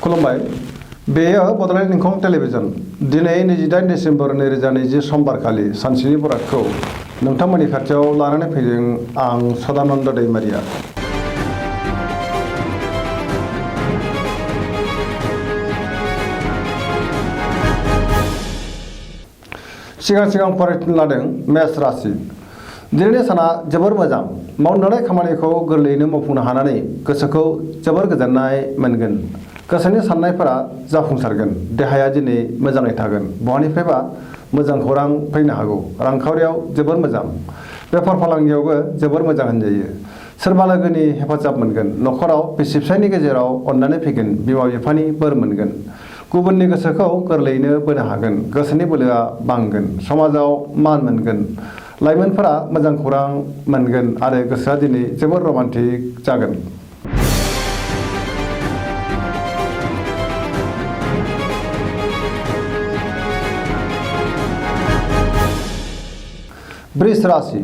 खुलुमबाय बेयो बड'लेण्ड इंखं टेलिभिजन दिनै 28 डिसेम्बर 2020 समबारखालि सानसेनि बरादखौ नोंथांमोननि खाथियाव लानानै फैदों आं सदानन्द दैमारिया। सिगां फरायनो लादों मेष राशि। दिनैनि साना जोबोर मोजां। मावनो लानाय खामानिखौ गोरलैयैनो मावफुंनो हानानै गोसोखौ जोबोर गोजोननाय मोनगोन। गोसोनि साननायफोरा जाफुंसारगोन। देहाया दिनै मोजाङै थागोन। बहानिफ्रायबा मोजां खौरां फैनो हागौ। रांखावरियाव जोबोर मोजां। बेफार फालांगियावबो जोबोर मोजां होनजायो। सोरबा लोगोनि हेफाजाब मोनगोन। न'खराव बिसि फिसायनि गेजेराव अननानै फैगोन। बिमा बिफानि बोर मोनगोन। गुबुननि गोसोखौ गोरलैयैनो बोनो हागोन। गोसोनि बोलोआ बांगोन। समाजाव मान मोनगोन। लाइमोनफोरा मोजां खौरां मोनगोन आरो गोसोआ दिनै जोबोर रमान्टिक जागोन। वृष राशि।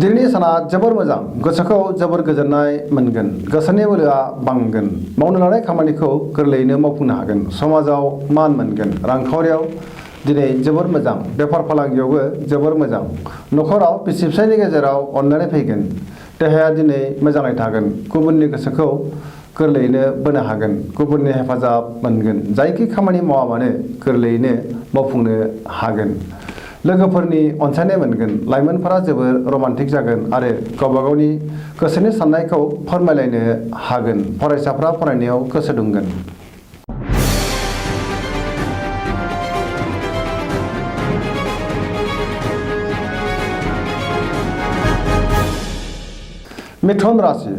दिनैनि साना जोबोर मोजां। गोसोखौ जोबोर गोजोननाय मोनगोन। गोसोनि बोलोआ बांगोन। मावनो लानाय खामानिखौ गोरलैयैनो मावफुंनो हागोन। समाजाव मान मोनगोन। रांखावरियाव दिनै जोबोर मोजां। बेफार फालांगियावबो जोबोर मोजां। न'खराव बिसि फिसायनि गेजेराव अननानै फैगोन। देहाया दिनै मोजाङै थागोन। गुबुननि गोसोखौ गोरलैयैनो बोनो हागोन। गुबुननि हेफाजाब मोनगोन। जायखि खामानि मावा मानो गोरलैयैनो मावफुंनो हागोन। लोगोफोरनि अनसायनाय मोनगोन। लाइमोनफोरा जोबोर रमान्टिक जागोन आरो गावबा गावनि गोसोनि साननायखौ फोरमायलायनो हागोन। फरायसाफ्रा फरायनायाव गोसो दुंगोन। मिथुन राशि।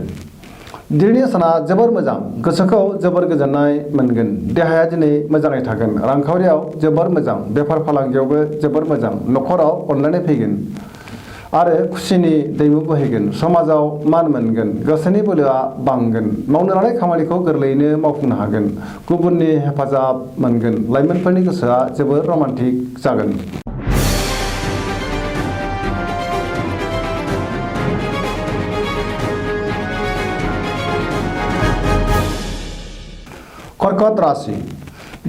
दिनैनि साना जोबोर मोजां। गोसोखौ जोबोर गोजोननाय मोनगोन। देहाया दिनै मोजाङै थागोन। रांखावरियाव जोबोर मोजां। बेफार फालांगियावबो जोबोर मोजां। न'खराव अनलायनाय फैगोन आरो खुसिनि दैमु बोहैगोन। समाजाव मान मोनगोन। गोसोनि बोलोआ बांगोन। मावनो लानाय खामानिखौ गोरलैयैनो मावफुंनो हागोन। गुबुननि हेफाजाब मोनगोन। लाइमोनफोरनि गोसोआ जोबोर रमान्टिक जागोन। कर्कट राशि।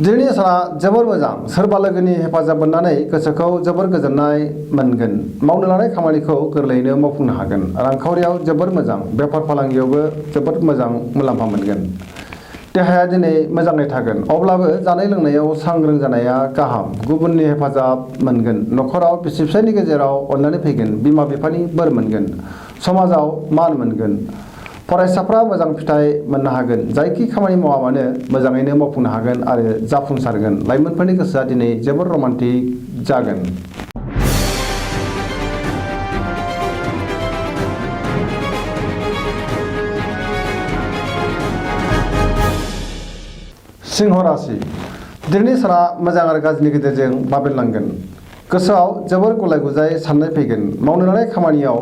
दिनैनि साना जोबोर मोजां। सोरबा लोगोनि हेफाजाब मोननानै गोसोखौ जोबोर गोजोननाय मोनगोन। मावनो लानाय खामानिखौ गोरलैयैनो मावफुंनो हागोन। रांखावरियाव जोबोर मोजां। बेफार फालांगियावबो जोबोर मोजां मुलाम्फा मोनगोन। देहाया दिनै मोजाङै थागोन। अब्लाबो जानाय लोंनायाव सांग्रां जानाया गाहाम। गुबुननि हेफाजाब मोनगोन। न'खराव बिसि फिसायनि गेजेराव अननानै फैगोन। बिमा बिफानि बोर मोनगोन। समाजाव मान मोनगोन। फरायसाफ्रा मोजां फिथाइ मोननो हागोन। जायखि खामानि मावा मानो मोजाङैनो मावफुंनो हागोन आरो जाफुंसारगोन। लाइमोनफोरनि गोसोआ दिनै जोबोर रमान्टिक जागोन। सिंह राशि। दिनैनि साना मोजां आरो गाज्रिनि गेजेरजों बाबेनलांगोन। गोसोआव जोबोर गुलाय गुजाय साननाय फैगोन। मावनो लानाय खामानियाव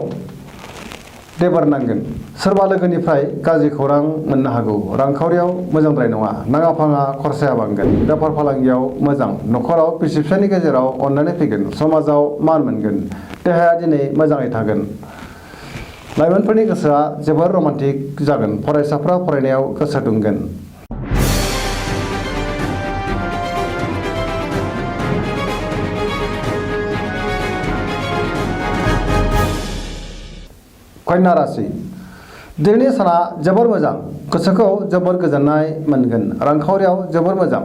देबार नांगोन। सोरबा लोगोनिफ्राय गाज्रि खौरां मोननो हागौ। रांखावरियाव मोजांद्राय नङा। नाङा फाङा खरसाया बांगोन। बेफार फालांगियाव मोजां। न'खराव बिसि फिसायनि गेजेराव अननानै फैगोन। समाजाव मान मोनगोन। देहाया दिनै मोजाङै थागोन। लाइमोनफोरनि गोसोआ जोबोर रमान्टिक जागोन। फरायसाफ्रा फरायनायाव गोसो दुंगोन। कन्या राशि। दिनैनि साना जोबोर मोजां। गोसोखौ जोबोर गोजोननाय मोनगोन। रांखावरियाव जोबोर मोजां।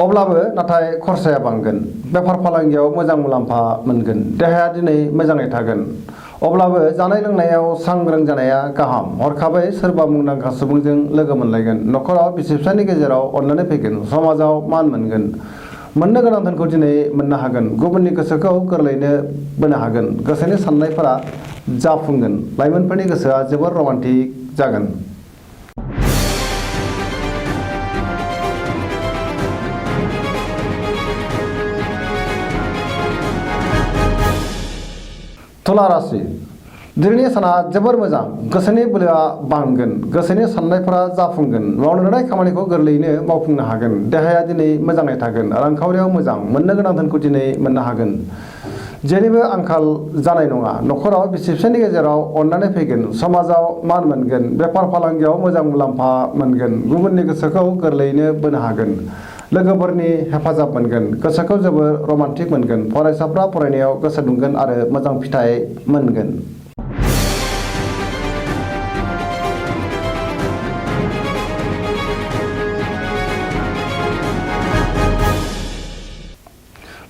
अब्लाबो नाथाय खरसाया बांगोन। बेफार फालांगियाव मोजां मुलाम्फा मोनगोन। देहाया दिनै मोजाङै थागोन। अब्लाबो जानाय लोंनायाव सांग्रां जानाया गाहाम। हरखाबै सोरबा मुंदांखा सुबुंजों लोगो मोनलायगोन। न'खराव बिसि फिसायनि गेजेराव अननानै फैगोन। समाजाव मान मोनगोन। मोननो गोनां धोनखौ दिनै मोननो हागोन। गुबुननि गोसोखौ गोरलैयैनो बोनो हागोन। गोसोनि साननायफोरा जाफुंगोन। लाइमोनफोरनि गोसोआ जोबोर रमान्टिक जागोन। तुला राशि। दिनैनि साना जोबोर मोजां। गोसोनि बोलोआ बांगोन। गोसोनि साननायफोरा जाफुंगोन। मावनो लानाय खामानिखौ गोरलैयैनो मावफुंनो हागोन। देहाया दिनै मोजाङै थागोन। रांखावरियाव मोजां। मोननो गोनां धोनखौ दिनै मोननो हागोन। जेनिबो आंखाल जानाय नङा। न'खराव बिसि फिसायनि गेजेराव अननानै फैगोन। समाजाव मान मोनगोन। बेफार फालांगियाव मोजां मुलाम्फा मोनगोन। गुबुननि गोसोखौ गोरलैयैनो बोनो हागोन। लोगोफोरनि हेफाजाब मोनगोन। गोसोखौ जोबोर रमान्टिक मोनगोन। फरायसाफ्रा फरायनायाव गोसो दुंगोन आरो मोजां फिथाइ मोनगोन।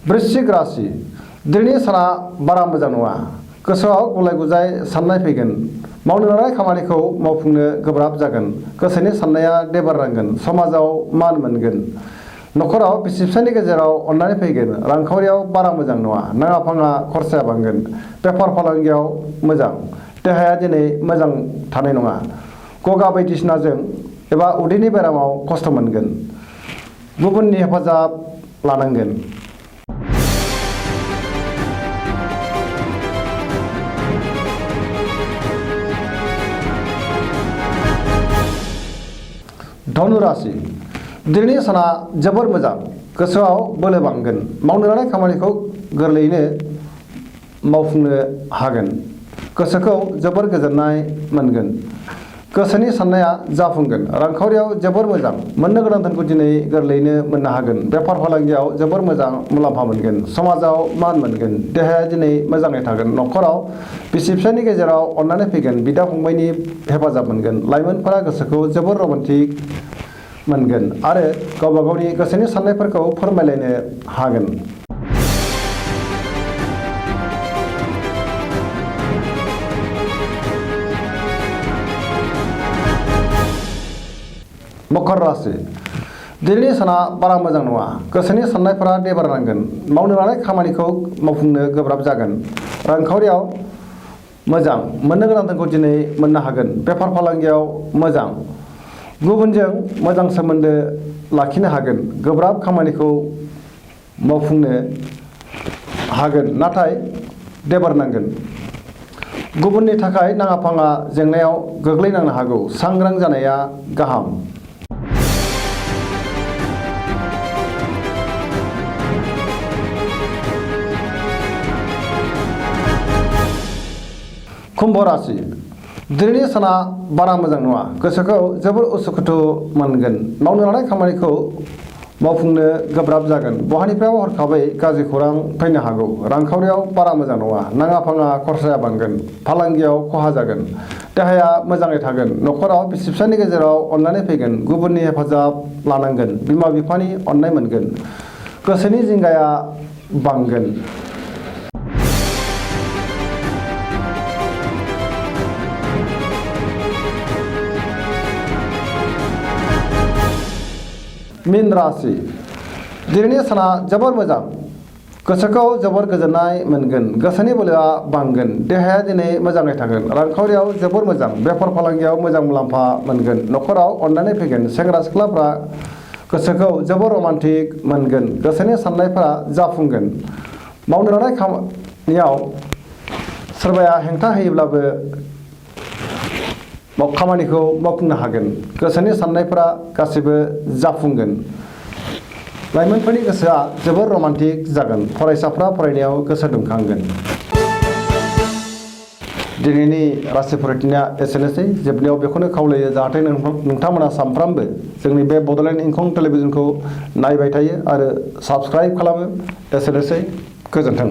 वृश्चिक राशि दिनैनि साना बारा मोजां नङा। गोसोआव गुलाय गुजाय साननाय फैगोन। मावनो लानाय खामानिखौ मावफुंनो गोब्राब जागोन। गोसोनि साननाया देबारनांगोन। समाजाव मान मोनगोन। न'खराव बिसि फिसायनि गेजेराव अननानै फैगोन। रांखावरियाव बारा मोजां नङा। नाङा फाङा खरसाया बांगोन। बेफार फालांगियाव मोजां। देहाया दिनै मोजां थानाय नङा। गगा बायदिसिनाजों एबा उदैनि बेरामाव खस्थ' मोनगोन। गुबुननि हेफाजाब लानांगोन। धनु राशि दिनैनि साना जोबोर मोजां। गोसोआव बोलो बांगोन। मावनो लानाय खामानिखौ गोरलैयैनो मावफुंनो हागोन। गोसोखौ जोबोर गोजोननाय मोनगोन। गोसोनि साननाया जाफुंगोन। रांखावरियाव जोबोर मोजां। मोननो गोनां धोनखौ दिनै गोरलैयैनो मोननो हागोन। बेफार फालांगियाव जोबोर मोजां मुलाम्फा मोनगोन। समाजाव मान मोनगोन। देहाया दिनै मोजाङै थागोन। न'खराव बिसि फिसायनि गेजेराव अननानै फैगोन। बिदा फंबायनि हेफाजाब मोनगोन। लाइमोनफोरा गोसोखौ जोबोर रमान्टिक मोनगोन आरो गावबा गावनि गोसोनि साननायफोरखौ फोरमायलायनो हागोन। मकर राशि दिनैनि साना बारा मोजां नङा। गोसोनि साननायफोरा देबारनांगोन। मावनो लानाय खामानिखौ मावफुंनो गोब्राब जागोन। रांखावरियाव मोजां। मोननो गोनां धोनखौ दिनै मोननो हागोन। बेफार फालांगियाव मोजां। गुबुनजों मोजां सोमोन्दो लाखिनो हागोन। गोब्राब खामानिखौ मावफुंनो हागोन नाथाय देबारनांगोन। गुबुननि थाखाय नाङा फाङा जेंनायाव गोग्लैनांनो हागौ। सांग्रां जानाया गाहाम। कुम्भ राशि दिनैनि साना बारा मोजां नङा। गोसोखौ जोबोर उसुखुथु मोनगोन। मावनो लानाय खामानिखौ मावफुंनो गोब्राब जागोन। बहानिफ्रायबा हरखाबै गाज्रि खौरां फैनो हागौ। रांखावरियाव बारा मोजां नङा। नाङा फाङा खरसाया बांगोन। फालांगियाव खहा जागोन। देहाया मोजाङै थागोन। न'खराव बिसि फिसायनि गेजेराव अननानै फैगोन। गुबुननि हेफाजाब लानांगोन। बिमा बिफानि अननाय मोनगोन। गोसोनि जिंगाया बांगोन। मीन राशि दिनैनि साना जोबोर मोजां। गोसोखौ जोबोर गोजोननाय मोनगोन। गोसोनि बोलोआ बांगोन। देहाया दिनै मोजाङै थागोन। रांखावरियाव जोबोर मोजां। बेफार फालांगियाव मोजां मुलाम्फा मोनगोन। न'खराव अननानै फैगोन। सेंग्रा सिख्लाफ्रा गोसोखौ जोबोर रमान्टिक मोनगोन। गोसोनि साननायफोरा जाफुंगोन। मावनो लानाय खामानियाव सोरबाया हेंथा होयोब्लाबो खामानिखौ मावफुंनो हागोन। गोसोनि साननायफोरा गासैबो जाफुंगोन। लाइमोनफोरनि गोसोआ जोबोर रमान्टिक जागोन। फरायसाफ्रा फरायनायाव गोसो दुंखांगोन। दिनैनि राशि फरायथिनाया एसेनोसै। जोबनायाव बेखौनो खावलायो जाहाथे नोंथांमोना सानफ्रामबो जोंनि बे बड'लेण्ड इंखं टेलिभिजनखौ नायबाय थायो आरो साबस्क्राइब खालामो। एसेनोसै। गोजोन्थों।